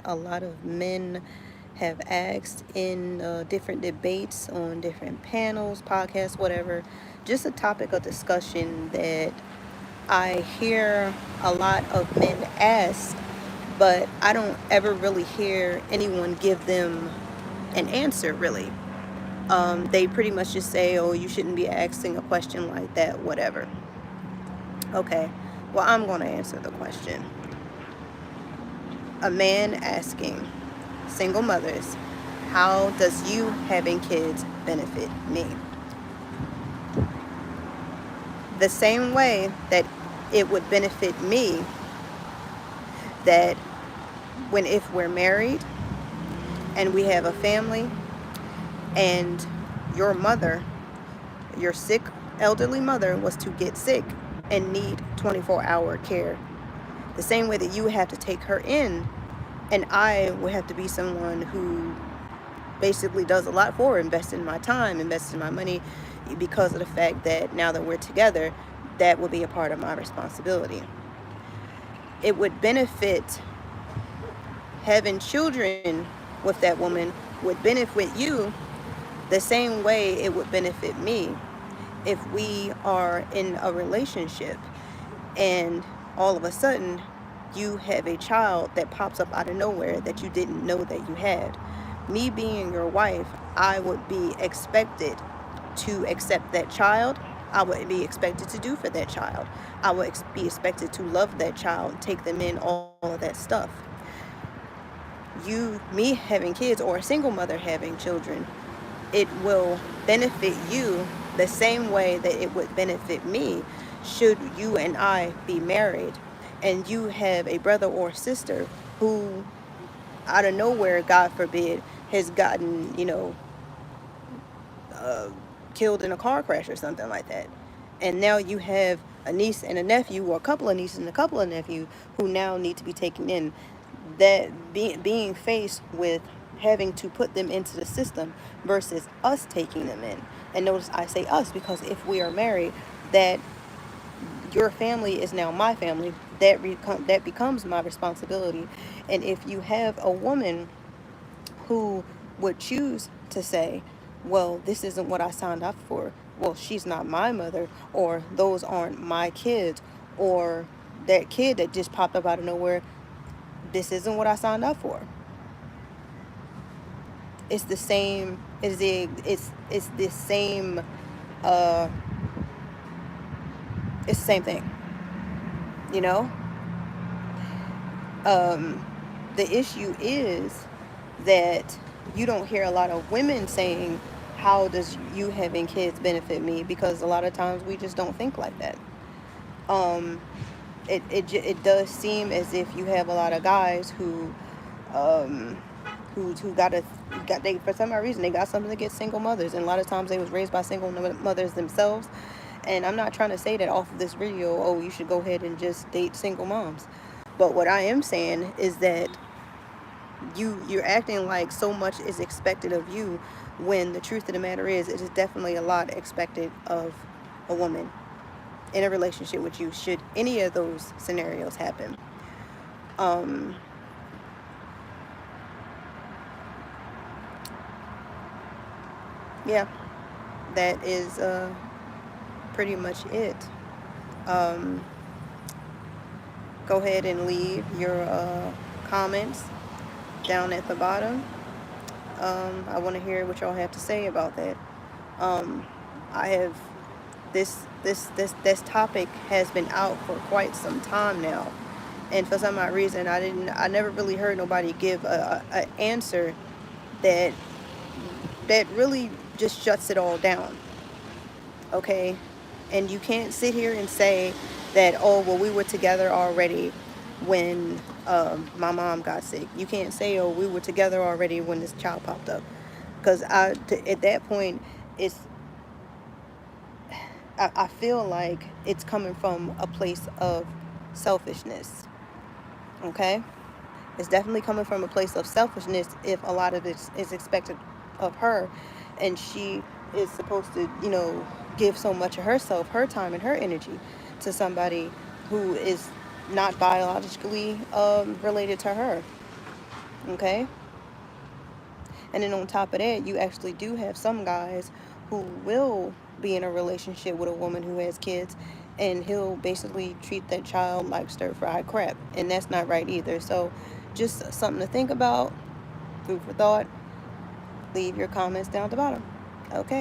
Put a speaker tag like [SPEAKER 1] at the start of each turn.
[SPEAKER 1] a lot of men have asked in different debates on different panels, podcasts, whatever. Just a topic of discussion that I hear a lot of men ask, but I don't ever really hear anyone give them an answer, really. They pretty much just say, oh, you shouldn't be asking a question like that, whatever. Okay, well, I'm going to answer the question. A man asking single mothers, how does you having kids benefit me? The same way that it would benefit me that when if we're married and we have a family and your mother, your sick elderly mother was to get sick and need 24-hour care. The same way that you have to take her in, and I would have to be someone who basically does a lot for her, invest in my time, invest in my money, because of the fact that now that we're together, that will be a part of my responsibility. It would benefit having children with that woman, would benefit you the same way it would benefit me if we are in a relationship and all of a sudden you have a child that pops up out of nowhere that you didn't know that you had. Me being your wife, I would be expected to accept that child. I would be expected to do for that child. I would be expected to love that child, take them in, all of that stuff. Me having kids or a single mother having children, it will benefit you the same way that it would benefit me should you and I be married and you have a brother or sister who out of nowhere, God forbid, has gotten, uh, killed in a car crash or something like that. And now you have a niece and a nephew, or a couple of nieces and a couple of nephews, who now need to be taken in. That being faced with having to put them into the system versus us taking them in. And notice I say us because if we are married, that your family is now my family. That becomes my responsibility. And if you have a woman who would choose to say, well, this isn't what I signed up for. Well, she's not my mother, or those aren't my kids, or that kid that just popped up out of nowhere, this isn't what I signed up for. It's the same. It's the same. Uh, it's the same thing. You know. Um, the issue is that you don't hear a lot of women saying, how does you having kids benefit me? Because a lot of times we just don't think like that. Um, it does seem as if you have a lot of guys um, who got they for some reason they got something against single mothers, and a lot of times they was raised by single mothers themselves. And I'm not trying to say that off of this video, oh, you should go ahead and just date single moms. But what I am saying is that you're acting like so much is expected of you when the truth of the matter is it is definitely a lot expected of a woman in a relationship with you should any of those scenarios happen. um yeah, that is pretty much it. um Go ahead and leave your comments down at the bottom. I want to hear what y'all have to say about that. Um, I have this topic has been out for quite some time now, and for some odd reason, I never really heard nobody give a answer that really just shuts it all down. Okay, and you can't sit here and say that, oh, well, we were together already when my mom got sick. You can't say, oh, we were together already when this child popped up, because at that point, it's I feel like it's coming from a place of selfishness. Okay, it's definitely coming from a place of selfishness if a lot of it is expected of her, and she is supposed to, give so much of herself, her time, and her energy to somebody who is not biologically related to her. Okay? And then on top of that, you actually do have some guys who will be in a relationship with a woman who has kids, and he'll basically treat that child like stir-fried crap. And that's not right either. So just something to think about, food for thought. Leave your comments down at the bottom. Okay.